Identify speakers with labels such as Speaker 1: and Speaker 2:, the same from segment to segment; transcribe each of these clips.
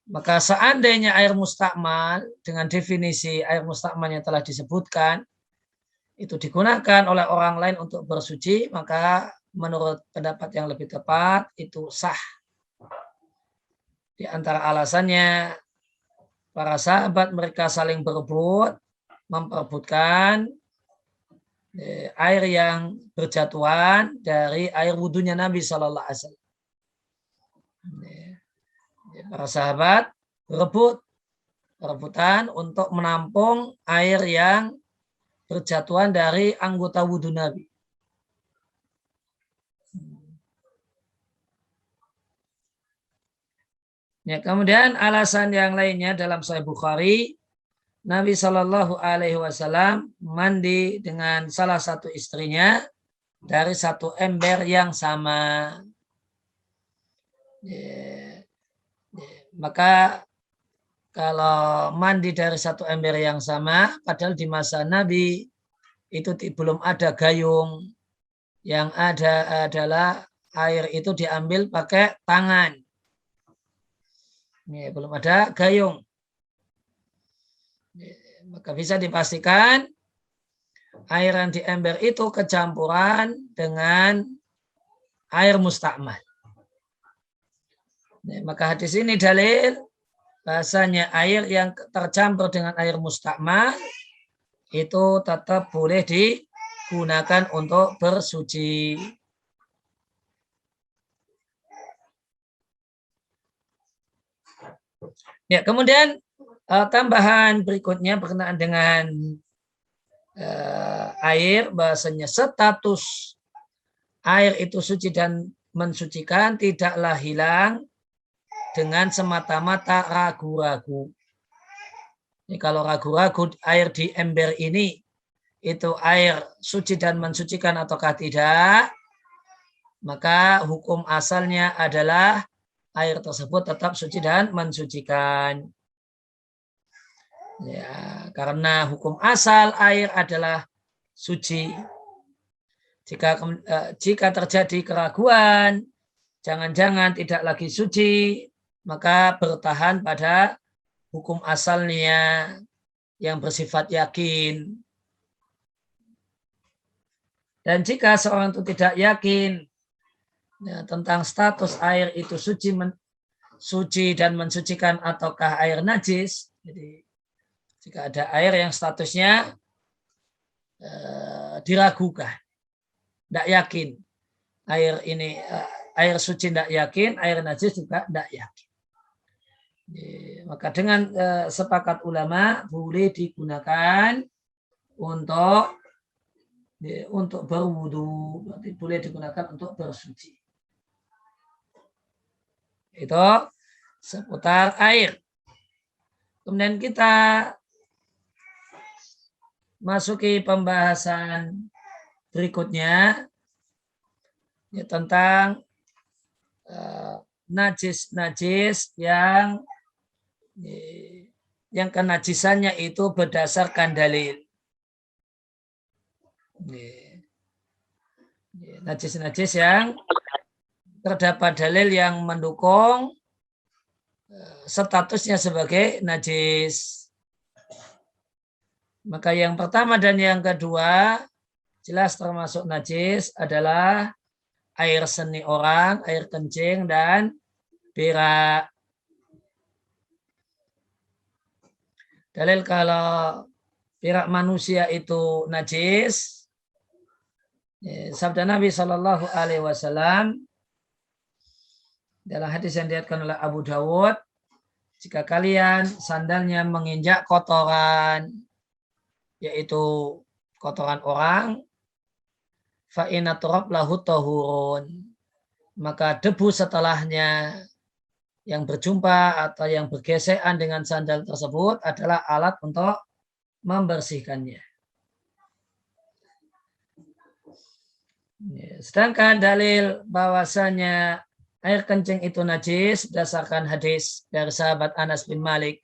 Speaker 1: Maka seandainya air mustakmal dengan definisi air mustakmal yang telah disebutkan itu digunakan oleh orang lain untuk bersuci, maka menurut pendapat yang lebih tepat itu sah. Di antara alasannya para sahabat mereka saling berebut, memperebutkan air yang berjatuhan dari air wudhunya Nabi Shallallahu Alaihi Wasallam. Para sahabat rebutan untuk menampung air yang berjatuhan dari anggota wudhu Nabi. Ya, kemudian alasan yang lainnya dalam Sahih Bukhari, Nabi Shallallahu Alaihi Wasallam mandi dengan salah satu istrinya dari satu ember yang sama. Maka kalau mandi dari satu ember yang sama, padahal di masa Nabi itu belum ada gayung, yang ada adalah air itu diambil pakai tangan. Ini belum ada gayung. Maka bisa dipastikan air yang di ember itu kecampuran dengan air mustakmal. Maka hadis ini dalil bahasanya air yang tercampur dengan air mustakmal itu tetap boleh digunakan untuk bersuci. Ya, kemudian tambahan berikutnya berkenaan dengan air, bahasanya status air itu suci dan mensucikan tidaklah hilang dengan semata-mata ragu-ragu. Ini kalau ragu-ragu air di ember ini itu air suci dan mensucikan ataukah tidak, maka hukum asalnya adalah air tersebut tetap suci dan mensucikan. Ya, karena hukum asal air adalah suci. Jika terjadi keraguan, jangan-jangan tidak lagi suci, maka bertahan pada hukum asalnya yang bersifat yakin. Dan jika seorang itu tidak yakin tentang status air itu suci dan mensucikan ataukah air najis, jadi jika ada air yang statusnya diragukan, tidak yakin, air ini air suci tidak yakin, air najis juga tidak yakin. Maka dengan sepakat ulama boleh digunakan untuk berwudu, berarti boleh digunakan untuk bersuci. Itu seputar air. Kemudian kita masuki pembahasan berikutnya ya, tentang najis-najis yang kenajisannya itu berdasarkan dalil. Najis-najis yang terdapat dalil yang mendukung statusnya sebagai najis. Maka yang pertama dan yang kedua jelas termasuk najis adalah air seni orang, air kencing, dan berak. Dalil kalau berak manusia itu najis, sabda Nabi Shallallahu Alaihi Wasallam dalam hadis yang diriwayatkan oleh Abu Dawud, jika kalian sandalnya menginjak kotoran, yaitu kotoran orang, fa inna turab lahu tahurun, maka debu setelahnya yang berjumpa atau yang bergesekan dengan sandal tersebut adalah alat untuk membersihkannya. Sedangkan dalil bahwasanya air kencing itu najis berdasarkan hadis dari sahabat Anas bin Malik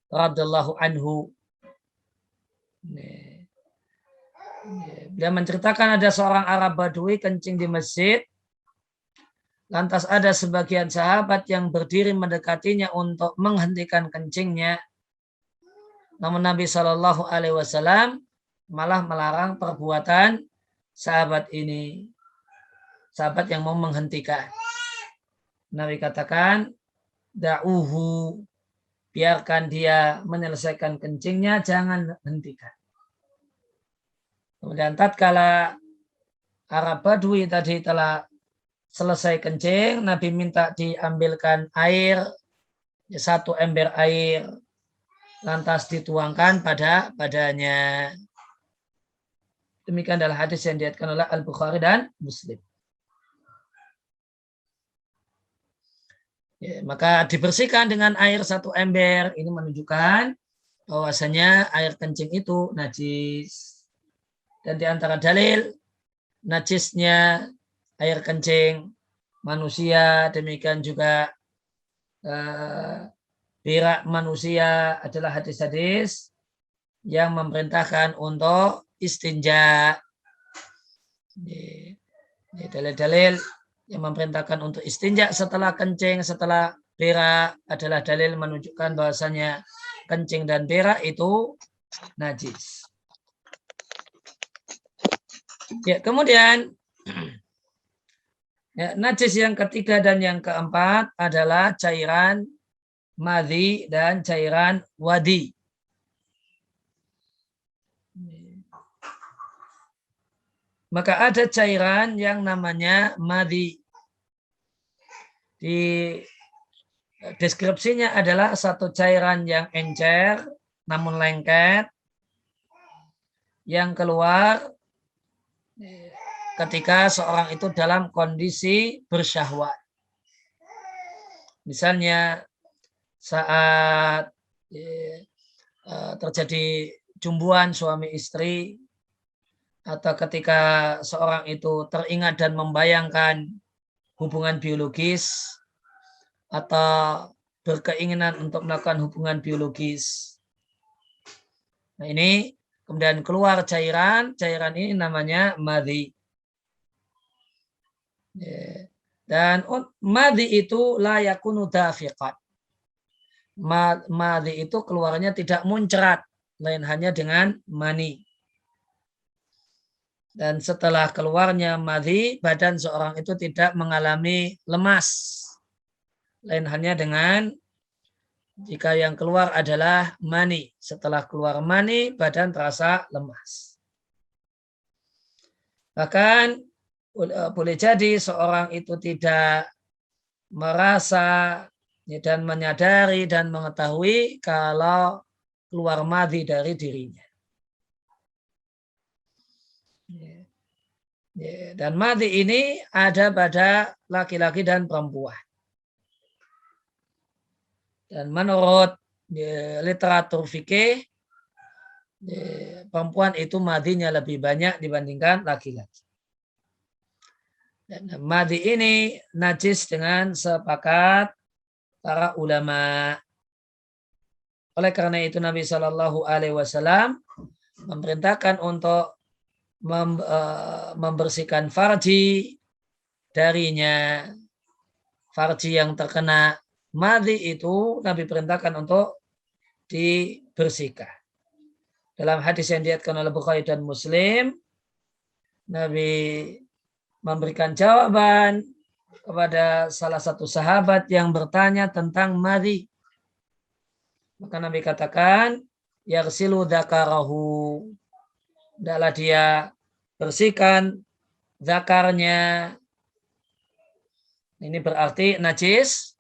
Speaker 1: radhiyallahu anhu. Dia menceritakan ada seorang Arab Badui kencing di masjid, Lantas ada sebagian sahabat yang berdiri mendekatinya untuk menghentikan kencingnya. Namun Nabi Shallallahu Alaihi Wasallam malah melarang perbuatan sahabat ini, sahabat yang mau menghentikan. Nabi katakan, da'uhu, biarkan dia menyelesaikan kencingnya, jangan hentikan. Kemudian tatkala Arab Badui tadi telah selesai kencing, Nabi minta diambilkan air, 1 ember air, lantas dituangkan pada badannya. Demikian adalah hadis yang diriwayatkan oleh Al-Bukhari dan Muslim. Ya, maka dibersihkan dengan air 1 ember. Ini menunjukkan bahwasanya air kencing itu najis. Dan di antara dalil najisnya air kencing manusia, demikian juga berak manusia adalah hadis-hadis yang memerintahkan untuk istinja. Ini dalil-dalil yang memerintahkan untuk istinja setelah kencing, setelah berak adalah dalil menunjukkan bahwasanya kencing dan berak itu najis. Ya, kemudian ya, najis yang ketiga dan yang keempat adalah cairan madhi dan cairan wadi. Maka ada cairan yang namanya madhi. Di deskripsinya adalah satu cairan yang encer namun lengket yang keluar ketika seorang itu dalam kondisi bersyahwat. Misalnya saat terjadi jumbuhan suami istri, atau ketika seorang itu teringat dan membayangkan hubungan biologis atau berkeinginan untuk melakukan hubungan biologis. Nah, ini kemudian keluar cairan ini namanya madhi. Dan madhi itu la yakunu dafiqat. Madhi itu keluarnya tidak muncrat, lain hanya dengan mani. Dan setelah keluarnya madhi, badan seorang itu tidak mengalami lemas, lain hanya dengan jika yang keluar adalah mani. Setelah keluar mani, badan terasa lemas. Bahkan boleh jadi seorang itu tidak merasa dan menyadari dan mengetahui kalau keluar madhi dari dirinya. Dan madhi ini ada pada laki-laki dan perempuan. Dan menurut literatur fikih, perempuan itu madhinya lebih banyak dibandingkan laki-laki. Dan madhi ini najis dengan sepakat para ulama. Oleh karena itu Nabi Shallallahu Alaihi Wasallam memerintahkan untuk membersihkan farji darinya. Farji yang terkena madhi itu Nabi perintahkan untuk dibersihkan. Dalam hadis yang diriwayatkan oleh Bukhari dan Muslim, Nabi memberikan jawaban kepada salah satu sahabat yang bertanya tentang madhi. Maka Nabi katakan, yaghsilu dzakarahu. Hendaklah dia bersihkan zakarnya. Ini berarti najis.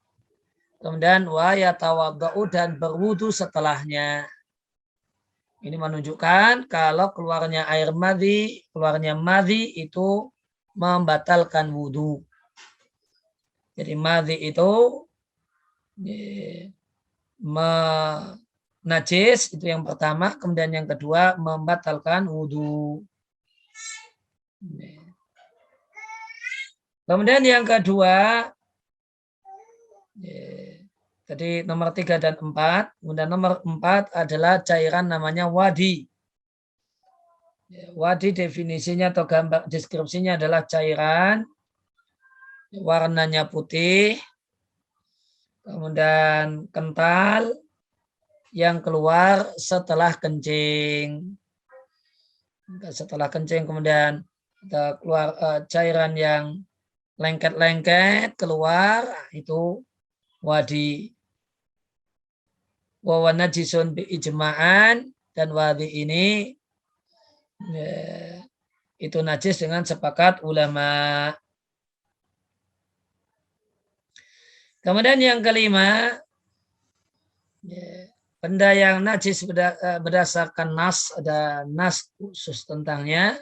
Speaker 1: Kemudian wa yatawaddau dan berwudu setelahnya. Ini menunjukkan kalau keluarnya air madhi, keluarnya madhi itu membatalkan wudu. Jadi madhi itu najis, itu yang pertama. Kemudian yang kedua membatalkan wudu. Kemudian yang kedua, tadi nomor 3 dan 4. Kemudian nomor 4 adalah cairan namanya wadi. Wadi definisinya atau gambar deskripsinya adalah cairan warnanya putih, kemudian kental, yang keluar setelah kencing. Setelah kencing kemudian keluar cairan yang lengket-lengket keluar, itu wadi. Wa najisun bi ijma'an, dan wadi ini itu najis dengan sepakat ulama. Kemudian yang kelima, benda yang najis berdasarkan nas, ada nas khusus tentangnya,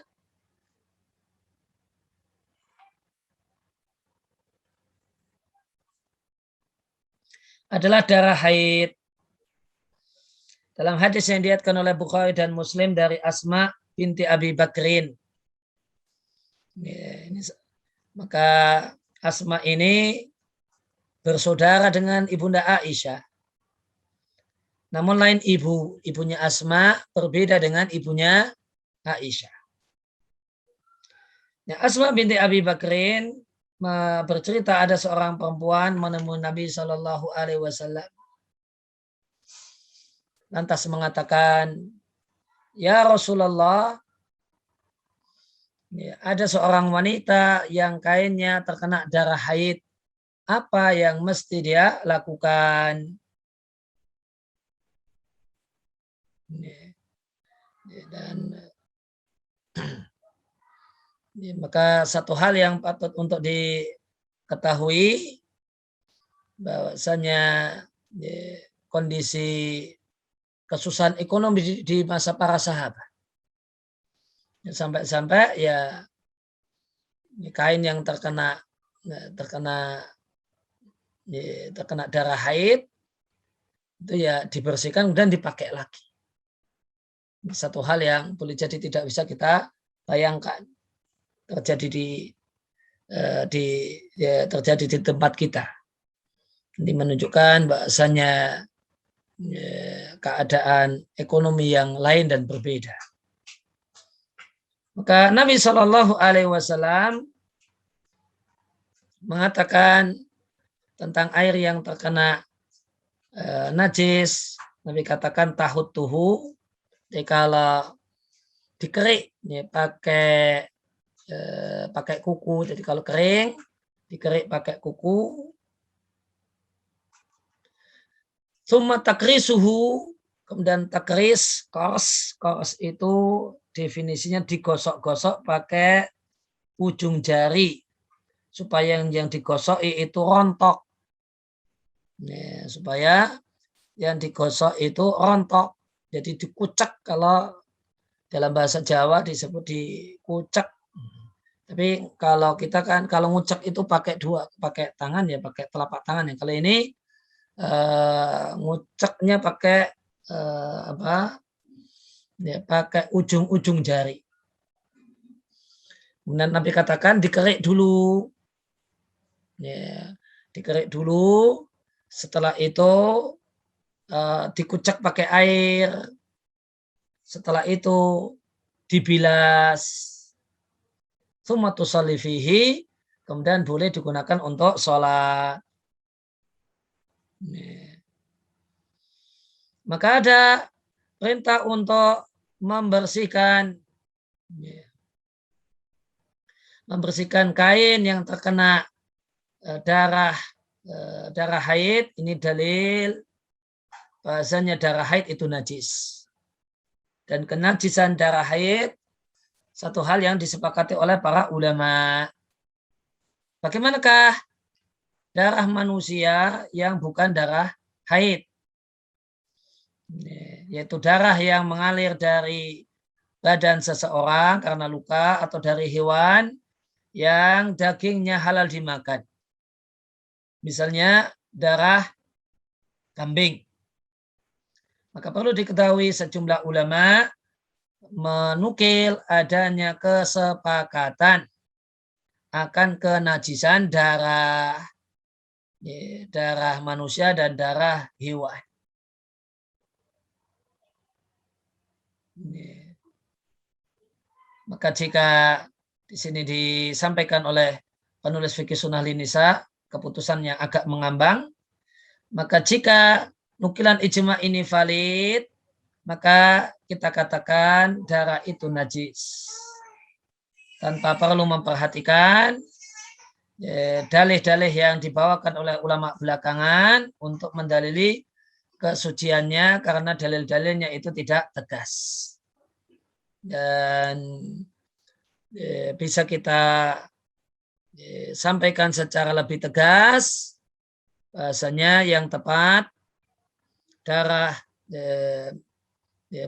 Speaker 1: adalah darah haid. Dalam hadis yang diriwayatkan oleh Bukhari dan Muslim dari Asma binti Abi Bakrin. Maka Asma ini bersaudara dengan ibunda Aisyah. Namun lain ibunya Asma berbeda dengan ibunya Aisyah. Asma binti Abi Bakrin bercerita ada seorang perempuan menemui Nabi Shallallahu Alaihi Wasallam. Lantas mengatakan, ya Rasulullah, ada seorang wanita yang kainnya terkena darah haid. Apa yang mesti dia lakukan? Dan maka satu hal yang patut untuk diketahui, bahwasanya kondisi kesusahan ekonomi di masa para sahabat, sampai-sampai ya kain yang terkena darah haid itu ya dibersihkan dan dipakai lagi. Satu hal yang boleh jadi tidak bisa kita bayangkan terjadi terjadi di tempat kita. Ini menunjukkan bahasanya keadaan ekonomi yang lain dan berbeda. Maka Nabi Shallallahu Alaihi Wasallam mengatakan tentang air yang terkena najis. Nabi katakan tahut tuhu, kalau dikerik pakai kuku. Jadi kalau kering dikerik pakai kuku. Summa takrisuhu, kemudian takris, kors itu definisinya digosok-gosok pakai ujung jari supaya yang digosok itu rontok. Supaya yang digosok itu rontok. Jadi dikucek, kalau dalam bahasa Jawa disebut dikucek. Tapi kalau kita kan kalau ngucek itu pakai pakai tangan ya, pakai telapak tangan ya. Kalau ini nguceknya pakai pakai ujung-ujung jari. Kemudian Nabi katakan dikerik dulu, dikerik dulu. Setelah itu dikucek pakai air. Setelah itu dibilas. Tsumma tusalli fihi, kemudian boleh digunakan untuk sholat. Maka ada perintah untuk membersihkan kain yang terkena darah haid. Ini dalil bahasanya darah haid itu najis. Dan kenajisan darah haid satu hal yang disepakati oleh para ulama. Bagaimanakah darah manusia yang bukan darah haid? Yaitu darah yang mengalir dari badan seseorang karena luka atau dari hewan yang dagingnya halal dimakan. Misalnya darah kambing. Maka perlu diketahui sejumlah ulama menukil adanya kesepakatan akan kenajisan darah manusia dan darah hewan. Maka jika di sini disampaikan oleh penulis fikih sunnah linisa, keputusan yang agak mengambang. Maka jika nukilan ijma ini valid, maka kita katakan darah itu najis. Tanpa perlu memperhatikan dalih-dalih yang dibawakan oleh ulama belakangan untuk mendalili kesuciannya, karena dalil-dalilnya itu tidak tegas. Dan bisa kita sampaikan secara lebih tegas, bahasanya yang tepat darah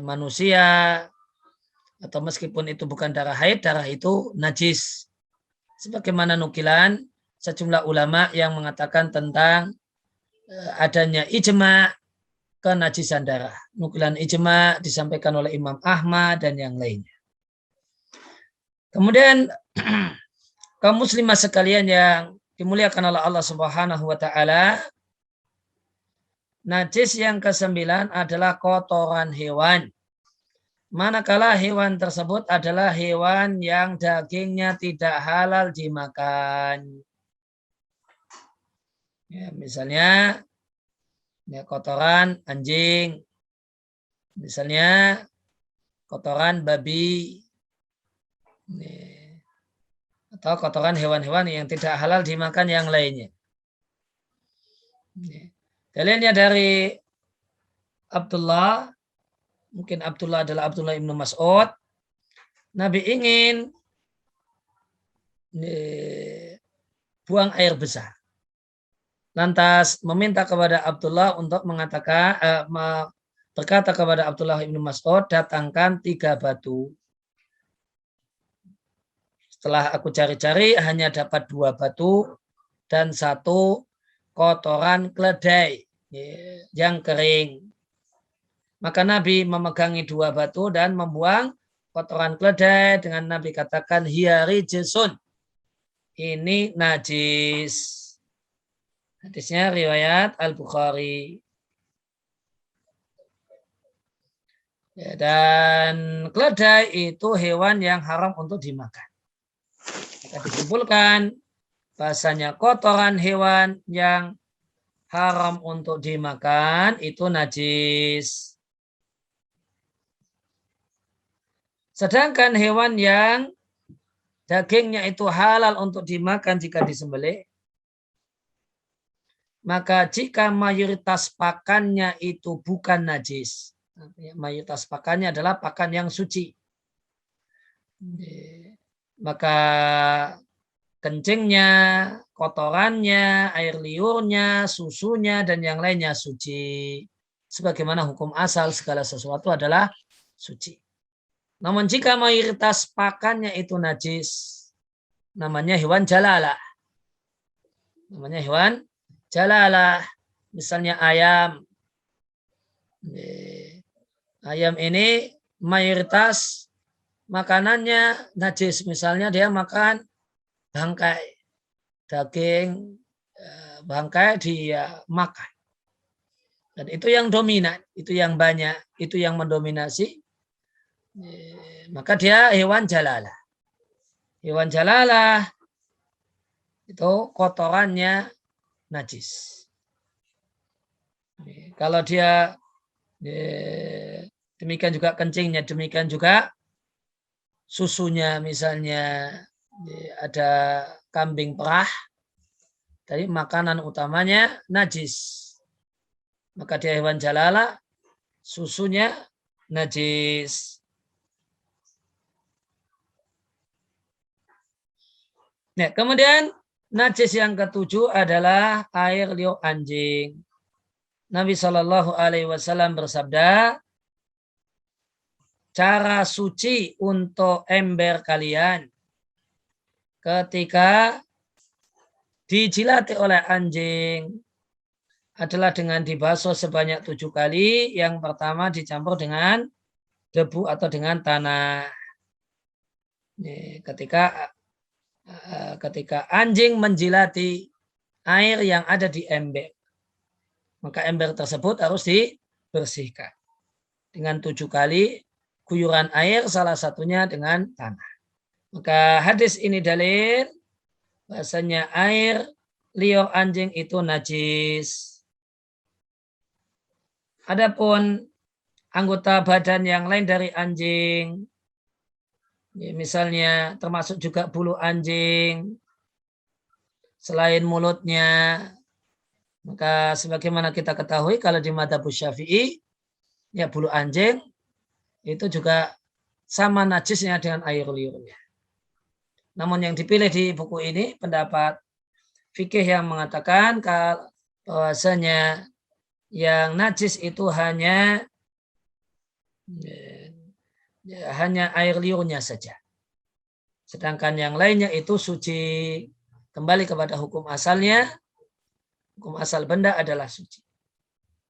Speaker 1: manusia, atau meskipun itu bukan darah haid, darah itu najis. Sebagaimana nukilan sejumlah ulama yang mengatakan tentang adanya ijma kenajisan darah. Nukilan ijma disampaikan oleh Imam Ahmad dan yang lainnya. Kemudian kaum muslimah sekalian yang dimuliakan oleh Allah Subhanahu wa taala, najis yang ke-9 adalah kotoran hewan. Manakala hewan tersebut adalah hewan yang dagingnya tidak halal dimakan. Ya, misalnya kotoran anjing, misalnya kotoran babi, atau kotoran hewan-hewan yang tidak halal dimakan yang lainnya. Dalilnya dari Abdullah, mungkin Abdullah adalah Abdullah ibnu Mas'ud. Nabi ingin buang air besar. Lantas meminta kepada Abdullah untuk mengatakan, berkata kepada Abdullah ibnu Mas'ud, datangkan 3 batu. Setelah aku cari-cari, hanya dapat 2 batu dan 1 kotoran keledai yang kering. Maka Nabi memegangi 2 batu dan membuang kotoran keledai dengan Nabi katakan, hiya rijsun, ini najis. Hadisnya riwayat Al-Bukhari. Ya, dan keledai itu hewan yang haram untuk dimakan. Maka disimpulkan bahasanya kotoran hewan yang haram untuk dimakan itu najis. Sedangkan hewan yang dagingnya itu halal untuk dimakan jika disembelih, maka jika mayoritas pakannya itu bukan najis, mayoritas pakannya adalah pakan yang suci, maka kencingnya, kotorannya, air liurnya, susunya, dan yang lainnya suci. Sebagaimana hukum asal segala sesuatu adalah suci. Namun jika mayoritas pakannya itu najis, namanya hewan jalalah. Namanya hewan jalalah. Misalnya ayam. Ayam ini mayoritas makanannya najis. Misalnya dia makan bangkai. Daging bangkai dia makan. Dan itu yang dominan. Itu yang banyak. Itu yang mendominasi. Maka dia hewan jalalah. Hewan jalalah itu kotorannya najis. Kalau dia demikian juga kencingnya, demikian juga susunya, misalnya ada kambing perah, dari makanan utamanya najis. Maka dia hewan jalalah, susunya najis. Nah, kemudian najis yang ke-7 adalah air liur anjing. Nabi Shallallahu Alaihi Wasallam bersabda, cara suci untuk ember kalian ketika dijilati oleh anjing adalah dengan dibasuh sebanyak 7 kali. Yang pertama dicampur dengan debu atau dengan tanah. Ketika anjing menjilati air yang ada di ember, maka ember tersebut harus dibersihkan dengan 7 kali guyuran air, salah satunya dengan tanah. Maka hadis ini dalil bahasanya air liur anjing itu najis. Adapun anggota badan yang lain dari anjing, ya, misalnya termasuk juga bulu anjing, selain mulutnya, maka sebagaimana kita ketahui kalau di madzhab Syafi'i, ya bulu anjing itu juga sama najisnya dengan air liurnya. Namun yang dipilih di buku ini pendapat fikih yang mengatakan bahwasanya yang najis itu hanya air liurnya saja. Sedangkan yang lainnya itu suci. Kembali kepada hukum asalnya, hukum asal benda adalah suci.